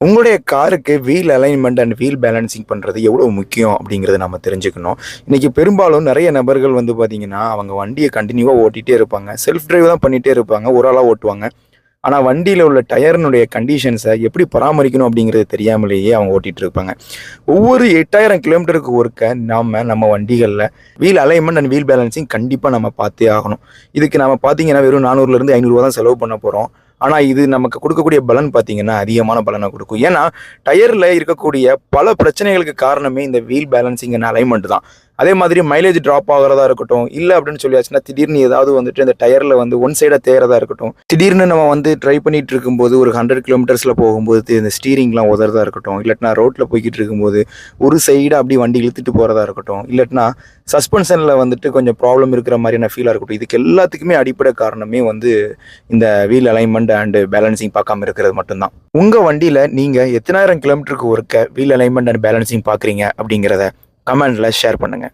உங்களுடைய காருக்கு wheel alignment and wheel balancing பண்ணுறது எவ்வளோ முக்கியம் அப்படிங்கிறத நம்ம தெரிஞ்சுக்கணும். இன்றைக்கி பெரும்பாலும் நிறைய நபர்கள் வந்து பார்த்திங்கன்னா, அவங்க வண்டியை கண்டினியூவாக ஓட்டிகிட்டே இருப்பாங்க. செல்ஃப் டிரைவ் தான் பண்ணிகிட்டே இருப்பாங்க. ஒரு ஆளாக ஓட்டுவாங்க. ஆனால் வண்டியில் உள்ள டயர்னுடைய கண்டிஷன்ஸை எப்படி பராமரிக்கணும் அப்படிங்கிறது தெரியாமலேயே அவங்க ஓட்டிகிட்டு இருப்பாங்க. ஒவ்வொரு 8000 கிலோமீட்டருக்கு ஒருக்க நம்ம வண்டிகளில் wheel alignment and wheel balancing கண்டிப்பாக நம்ம பார்த்தே ஆகணும். இதுக்கு நம்ம பார்த்தீங்கன்னா வெறும் 400லேருந்து 500 தான் செலவு பண்ண போகிறோம். ஆனால் இது நமக்கு கொடுக்கக்கூடிய பலன் பார்த்தீங்கன்னா அதிகமான பலனை கொடுக்கும். ஏன்னா டயரில் இருக்கக்கூடிய பல பிரச்சனைகளுக்கு காரணமே இந்த வீல் பேலன்சிங் அண்ட் அலைன்மெண்ட் தான். அதே மாதிரி மைலேஜ் ட்ராப் ஆகிறதா இருக்கட்டும், இல்லை அப்படின்னு சொல்லியாச்சுன்னா திடீர்னு ஏதாவது வந்துட்டு இந்த டயரில் வந்து ஒன் சைடாக தேறதா இருக்கட்டும், திடீர்னு நம்ம வந்து ட்ரை பண்ணிட்டு இருக்கும்போது ஒரு 100 கிலோமீட்டர்ஸில் போகும்போது இந்த ஸ்டீரிங்லாம் உதறதா இருக்கட்டும், இல்லாட்டினா ரோட்டில் போய்கிட்டு இருக்கும்போது ஒரு சைடாக அப்படி வண்டி இழுத்துட்டு போகிறதா இருக்கட்டும், இல்லாட்டினா சஸ்பென்ஷனில் வந்துட்டு கொஞ்சம் ப்ராப்ளம் இருக்கிற மாதிரியான ஃபீலாக இருக்கட்டும், இதுக்கு எல்லாத்துக்குமே அடிப்படை காரணமே வந்து இந்த வீல் அலைன்மெண்ட் அண்ட் பேலன்சிங் பார்க்காம இருக்கிறது மட்டும்தான். உங்கள் வண்டியில் நீங்கள் எத்தனாயிரம் கிலோமீட்டருக்கு ஒருக்க வீல் அலைன்மெண்ட் அண்ட் பேலன்சிங் பார்க்குறீங்க அப்படிங்கிறத கமெண்ட்ல ஷேர் பண்ணுங்க.